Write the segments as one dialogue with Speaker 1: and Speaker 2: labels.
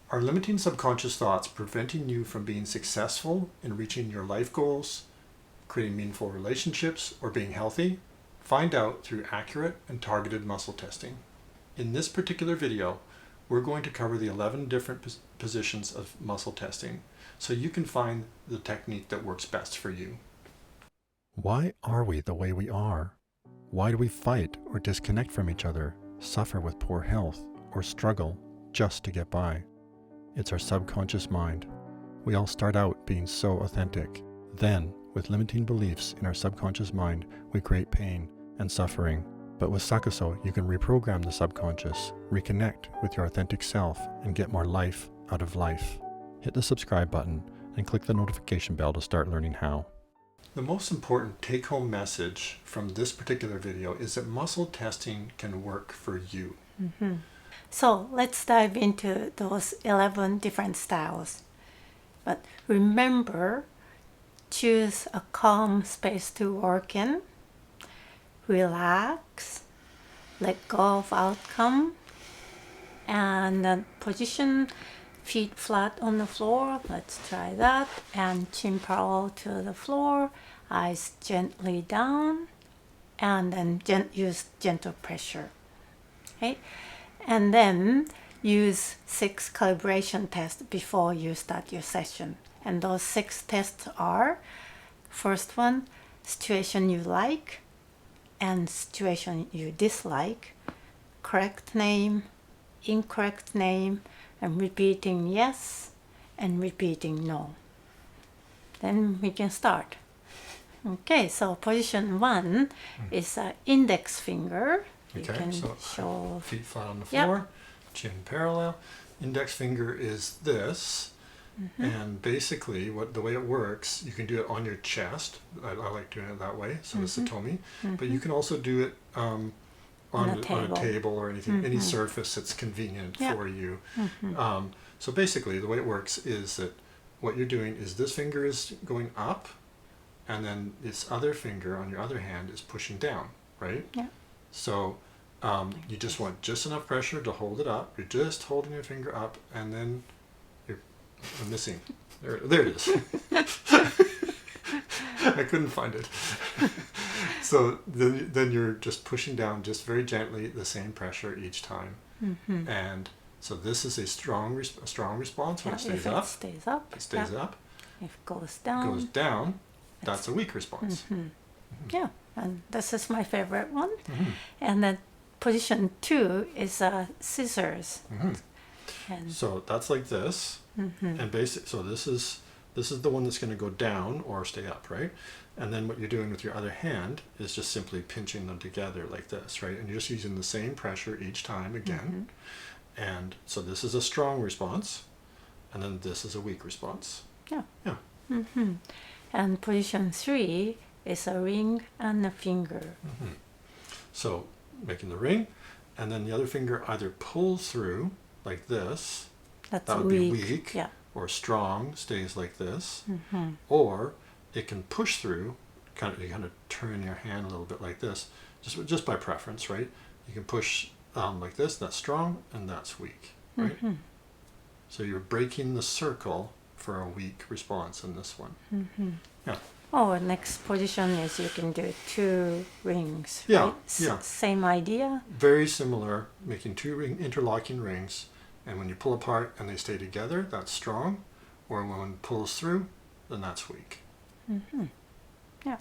Speaker 1: Are limiting subconscious thoughts preventing you from being successful in reaching your life goals, creating meaningful relationships, or being healthy? Find out through accurate and targeted muscle testing. In this particular video, we're going to cover the 11 different positions of muscle testing so you can find the technique that works best for you. Why are we the way we are? Why do we fight or disconnect from each other, suffer with poor health, or struggle just to get by? It's our subconscious mind. We all start out being so authentic. Then, with limiting beliefs in our subconscious mind, we create pain and suffering. But with Sakuso, you can reprogram the subconscious, reconnect with your authentic self, and get more life out of life. Hit the subscribe button and click the notification bell to start learning how. The most important take-home message from this particular video is that muscle testing can work for you.
Speaker 2: So let's dive into those 11 different styles. But remember, choose a calm space to work in. Relax, let go of outcome, and then position feet flat on the floor. Let's try that. And chin parallel to the floor, eyes gently down, and then use gentle pressure. Okay? And then use 6 calibration tests before you start your session. And those 6 tests are, first one, situation you like and situation you dislike, correct name, incorrect name, and repeating yes and repeating no. Then we can start. Okay, so position 1 is index finger. You can show
Speaker 1: feet flat on the floor, chin parallel. Index finger is this, and basically the way it works, you can do it on your chest. I like doing it that way, so it's Satomi. But you can also do it on a table or anything, any surface that's convenient for you. So basically, the way it works is that what you're doing is this finger is going up, and then this other finger on your other hand is pushing down, right?
Speaker 2: Yeah.
Speaker 1: So you just want just enough pressure to hold it up. You're just holding your finger up, and then I'm missing. There it is. I couldn't find it. So then you're just pushing down just very gently the same pressure each time. And so this is a strong response when it stays up.
Speaker 2: It stays up.
Speaker 1: It stays up.
Speaker 2: If it goes down.
Speaker 1: That's a weak response.
Speaker 2: Yeah, and this is my favorite one. And then position 2 is scissors. And
Speaker 1: so that's like this, and so this is the one that's going to go down or stay up, right? And then what you're doing with your other hand is just simply pinching them together like this, right? And you're just using the same pressure each time again. And so this is a strong response, and then this is a weak response. Yeah.
Speaker 2: And position 3 is a ring and a finger.
Speaker 1: So making the ring, and then the other finger either pulls through like this.
Speaker 2: That
Speaker 1: would be weak.
Speaker 2: Yeah.
Speaker 1: Or strong, stays like this. Or it can push through. You kind of turn your hand a little bit like this, just by preference, right? You can push like this. That's strong, and that's weak, right? So you're breaking the circle for a weak response in this one. Yeah.
Speaker 2: Oh, next position is you can do 2 rings.
Speaker 1: Yeah,
Speaker 2: right?
Speaker 1: yeah.
Speaker 2: Same idea.
Speaker 1: Very similar, making 2 interlocking rings, and when you pull apart and they stay together, that's strong. Or when one pulls through, then that's weak.
Speaker 2: Yeah.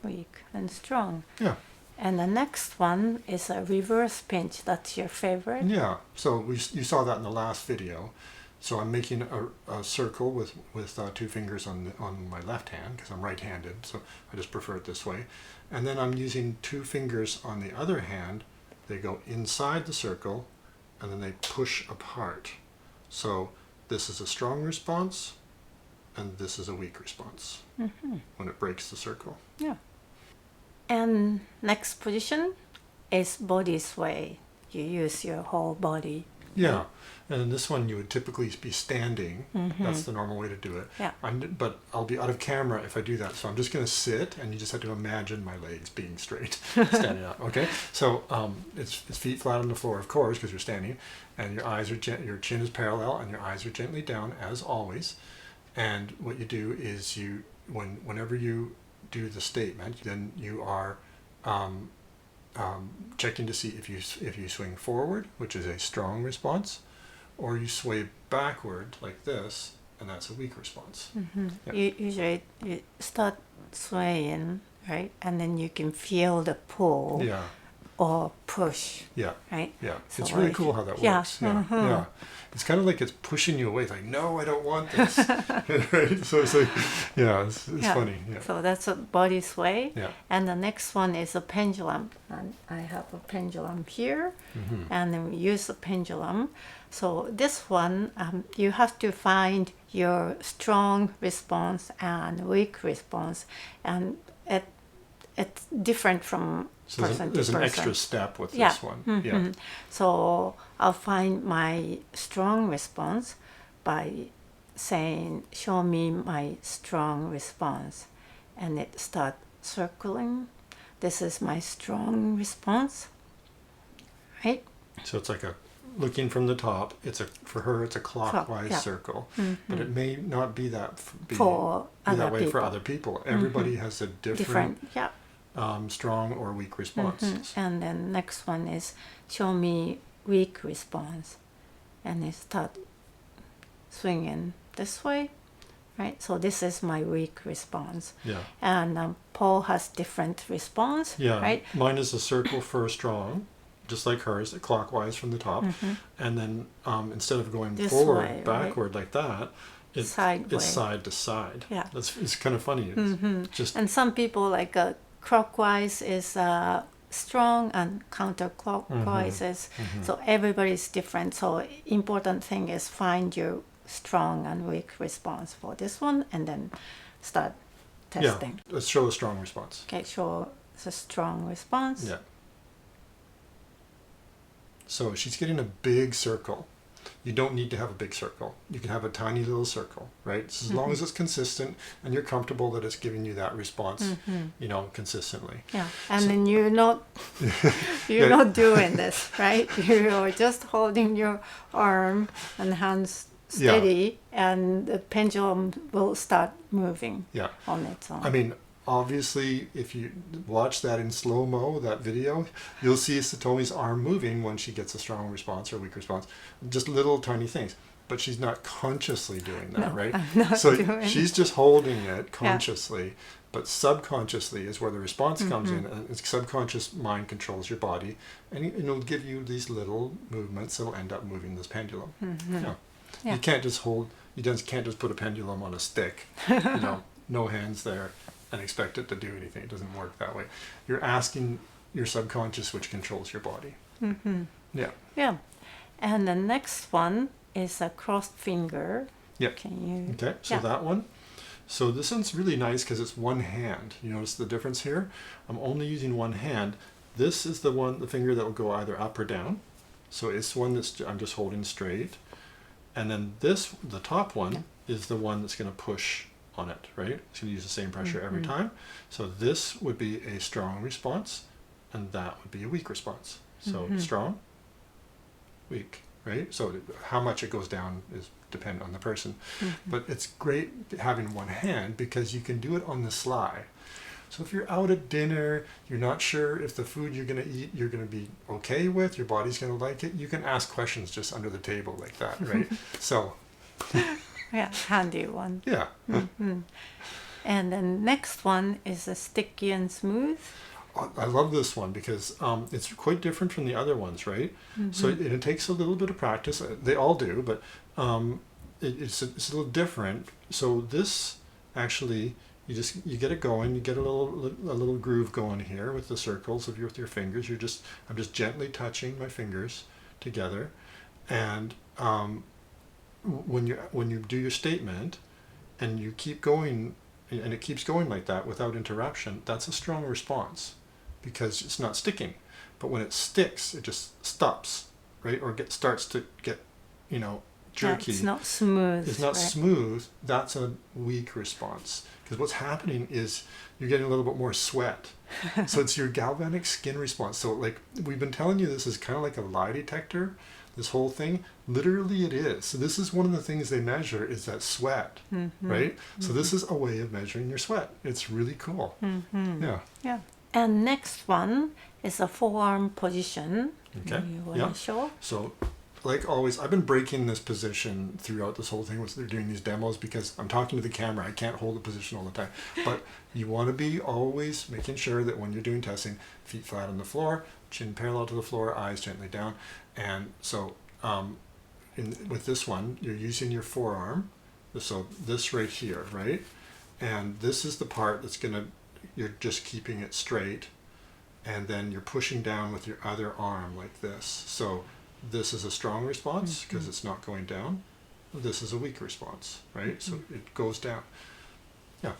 Speaker 2: Weak and strong.
Speaker 1: Yeah.
Speaker 2: And the next one is a reverse pinch. That's your favorite.
Speaker 1: Yeah. So you saw that in the last video. So I'm making a circle with 2 fingers on my left hand because I'm right-handed, so I just prefer it this way. And then I'm using 2 fingers on the other hand. They go inside the circle, and then they push apart. So this is a strong response, and this is a weak response when it breaks the circle.
Speaker 2: Yeah. And next position is body sway. You use your whole body.
Speaker 1: Yeah. And this one you would typically be standing. That's the normal way to do it.
Speaker 2: Yeah.
Speaker 1: But I'll be out of camera if I do that. So I'm just going to sit, and you just have to imagine my legs being straight, standing up. Okay. So it's feet flat on the floor, of course, because you're standing, and your eyes are your chin is parallel, and your eyes are gently down as always. And what you do is whenever you do the statement, then you are checking to see if you swing forward, which is a strong response, or you sway backward like this, and that's a weak response. Yeah.
Speaker 2: Usually you start swaying, right? And then you can feel the pull
Speaker 1: Yeah.
Speaker 2: or push,
Speaker 1: Yeah.
Speaker 2: right?
Speaker 1: Yeah.
Speaker 2: So
Speaker 1: It's really
Speaker 2: if-
Speaker 1: cool how that
Speaker 2: yeah,
Speaker 1: works. Yeah. Yeah. It's kind of like it's pushing you away. It's like, no, I don't want this. Right? So it's like, yeah, it's funny. Yeah.
Speaker 2: So that's a body sway.
Speaker 1: Yeah.
Speaker 2: And the next one is a pendulum. And I have a pendulum here. And then we use the pendulum. So this one, you have to find your strong response and weak response. And it's different from
Speaker 1: So
Speaker 2: person to
Speaker 1: there's an
Speaker 2: person.
Speaker 1: extra step with
Speaker 2: Yeah.
Speaker 1: this one. Yeah.
Speaker 2: So I'll find my strong response by saying, show me my strong response. And it starts circling. This is my strong response, right?
Speaker 1: So it's like looking from the top. For her it's a clockwise
Speaker 2: yeah.
Speaker 1: circle, but it may not be that
Speaker 2: For
Speaker 1: be
Speaker 2: other
Speaker 1: that way for
Speaker 2: people.
Speaker 1: other people. Everybody has a different
Speaker 2: Yeah.
Speaker 1: strong or weak response.
Speaker 2: And then next one is show me weak response, and it start swinging this way, right? So this is my weak response.
Speaker 1: Yeah.
Speaker 2: And Paul has different response,
Speaker 1: Yeah.
Speaker 2: right?
Speaker 1: Mine is a circle for strong, just like hers, clockwise from the top, and then instead of going
Speaker 2: This
Speaker 1: forward,
Speaker 2: way, right?
Speaker 1: backward like that, it's
Speaker 2: Sideways.
Speaker 1: side to side.
Speaker 2: Yeah.
Speaker 1: It's kind of funny. It's just
Speaker 2: And some people like clockwise is strong and counterclockwise is so everybody's different. So important thing is find your strong and weak response for this one, and then start testing.
Speaker 1: Yeah. Let's show a strong response.
Speaker 2: Okay, show the strong response.
Speaker 1: Yeah. So she's getting a big circle. You don't need to have a big circle. You can have a tiny little circle, right? So as long as it's consistent and you're comfortable that it's giving you that response, consistently.
Speaker 2: Yeah, and then you're not not doing this, right? You're just holding your arm and hands steady, and the pendulum will start moving on its own.
Speaker 1: I mean, obviously, if you watch that in slow-mo, that video, you'll see Satomi's arm moving when she gets a strong response or weak response. Just little tiny things. But she's not consciously doing that, right?
Speaker 2: I'm not
Speaker 1: so
Speaker 2: doing
Speaker 1: she's just holding it consciously, but subconsciously is where the response comes in. And subconscious mind controls your body, and it'll give you these little movements that'll end up moving this pendulum.
Speaker 2: Yeah.
Speaker 1: You can't just can't just put a pendulum on a stick, no hands there, and expect it to do anything. It doesn't work that way. You're asking your subconscious, which controls your body. Yeah.
Speaker 2: Yeah. And the next one is a crossed finger.
Speaker 1: Yep.
Speaker 2: Can you?
Speaker 1: Okay, so that one. So this one's really nice because it's one hand. You notice the difference here? I'm only using one hand. This is the finger that will go either up or down. So it's one I'm just holding straight. And then the top one, is the one that's going to push on it, right? It's going to use the same pressure every time. So this would be a strong response, and that would be a weak response. So strong, weak, right? So how much it goes down is dependent on the person. But it's great having one hand because you can do it on the sly. So if you're out at dinner, you're not sure if the food you're going to eat you're going to be okay with, your body's going to like it, you can ask questions just under the table like that, right? So
Speaker 2: Yeah, handy one.
Speaker 1: yeah.
Speaker 2: And the next one is a sticky and smooth.
Speaker 1: I love this one because it's quite different from the other ones, right? So it takes a little bit of practice. They all do, but it's a little different. So this actually, you get it going. You get a little groove going here with the circles with your fingers. I'm just gently touching my fingers together, and when you do your statement, and you keep going, and it keeps going like that without interruption, that's a strong response because it's not sticking. But when it sticks, it just stops. right, or starts to get, jerky.
Speaker 2: It's not smooth.
Speaker 1: It's not
Speaker 2: right?
Speaker 1: smooth. That's a weak response. Because what's happening is you're getting a little bit more sweat. So it's your galvanic skin response. So like we've been telling you, this is kind of like a lie detector, this whole thing. Literally it is. So this is one of the things they measure is that sweat, right? So this is a way of measuring your sweat. It's really cool. Yeah.
Speaker 2: And next one is a forearm position.
Speaker 1: Okay.
Speaker 2: You want to show?
Speaker 1: So like always, I've been breaking this position throughout this whole thing once they're doing these demos because I'm talking to the camera. I can't hold the position all the time. But you want to be always making sure that when you're doing testing, feet flat on the floor, chin parallel to the floor, eyes gently down. And so with this one, you're using your forearm. So this right here, right? And this is the part that's you're just keeping it straight. And then you're pushing down with your other arm like this. So this is a strong response because it's not going down. This is a weak response, right? So it goes down. Yeah.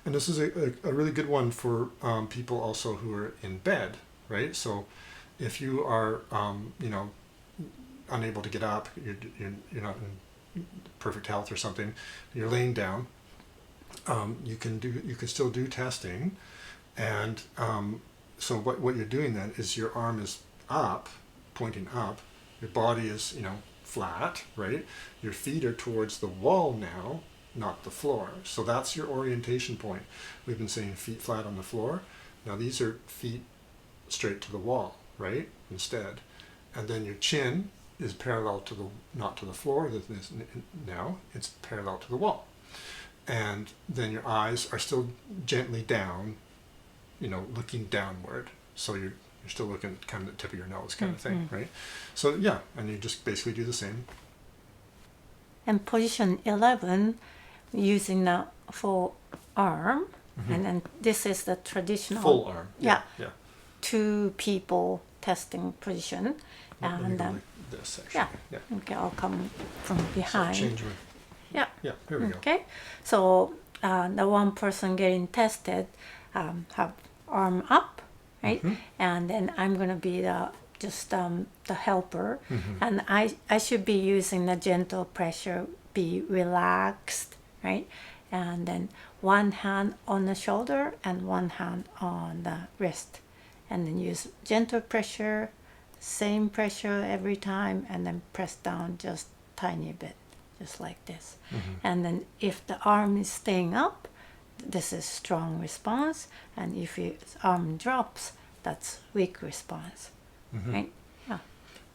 Speaker 1: And this is a really good one for people also who are in bed, right? So if you are, unable to get up, you're not in perfect health or something, you're laying down, you can still do testing. And so what you're doing then is your arm is up, pointing up. Your body is, flat, right? Your feet are towards the wall now, not the floor. So that's your orientation point. We've been saying feet flat on the floor. Now these are feet straight to the wall, right? Instead. And then your chin is parallel to not to the floor. Now it's parallel to the wall. And then your eyes are still gently down, looking downward. So you're still looking at kind of the tip of your nose kind of thing, right? So yeah, and you just basically do the same.
Speaker 2: And position 11, using the forearm, and then this is the traditional
Speaker 1: full arm. Yeah.
Speaker 2: 2 people testing position. And
Speaker 1: like this actually.
Speaker 2: Yeah. Okay, I'll come from behind.
Speaker 1: So change your,
Speaker 2: Yeah.
Speaker 1: Here we go.
Speaker 2: Okay, so the one person getting tested have arm up, right? And then I'm gonna be the helper, and I should be using the gentle pressure, be relaxed, right? And then one hand on the shoulder and one hand on the wrist, and then use gentle pressure, same pressure every time, and then press down just tiny bit, just like this. And then if the arm is staying up, this is strong response, and if your arm drops, that's weak response, right?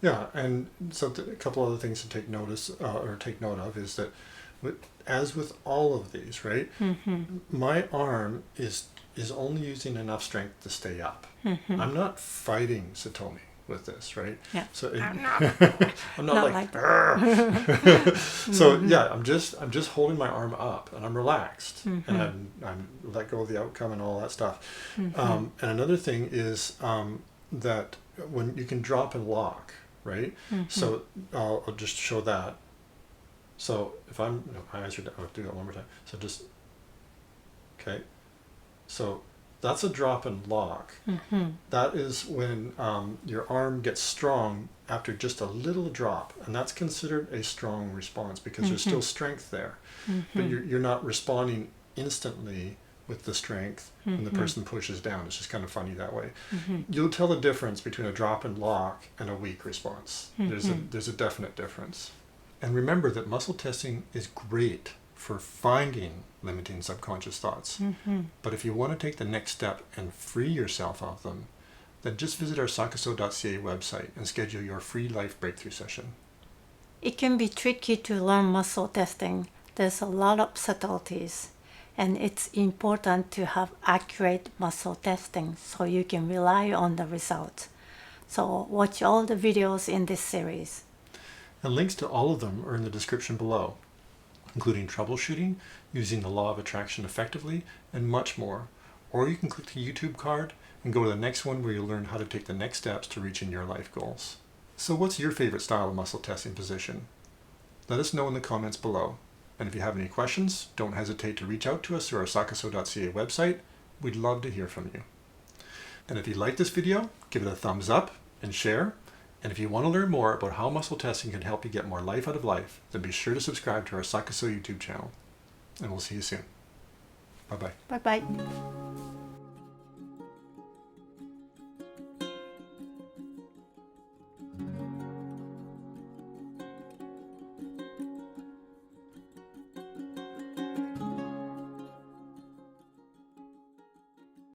Speaker 1: Yeah, and so a couple other things to take note of is that, as with all of these, right? My arm is only using enough strength to stay up. I'm not fighting Satomi with this, right?
Speaker 2: Yeah.
Speaker 1: So
Speaker 2: I'm
Speaker 1: not like so yeah, I'm just holding my arm up and I'm relaxed and I'm let go of the outcome and all that stuff. And another thing is that when you can drop and lock, right? So I'll just show that. So if my eyes are down, I'll do that one more time. So just, okay. So that's a drop and lock. That is when your arm gets strong after just a little drop, and that's considered a strong response because there's still strength there, but you're not responding instantly with the strength when the person pushes down. It's just kind of funny that way. You'll tell the difference between a drop and lock and a weak response. There's a definite difference. And remember that muscle testing is great for finding limiting subconscious thoughts. But if you want to take the next step and free yourself of them, then just visit our sakaso.ca website and schedule your free life breakthrough session.
Speaker 2: It can be tricky to learn muscle testing. There's a lot of subtleties, and it's important to have accurate muscle testing so you can rely on the results. So watch all the videos in this series.
Speaker 1: And links to all of them are in the description below, including troubleshooting, using the law of attraction effectively, and much more. Or you can click the YouTube card and go to the next one where you'll learn how to take the next steps to reaching your life goals. So what's your favorite style of muscle testing position? Let us know in the comments below. And if you have any questions, don't hesitate to reach out to us through our sakaso.ca website. We'd love to hear from you. And if you like this video, give it a thumbs up and share. And if you want to learn more about how muscle testing can help you get more life out of life, then be sure to subscribe to our Psychoso YouTube channel. And we'll see you soon. Bye-bye.
Speaker 2: Bye bye.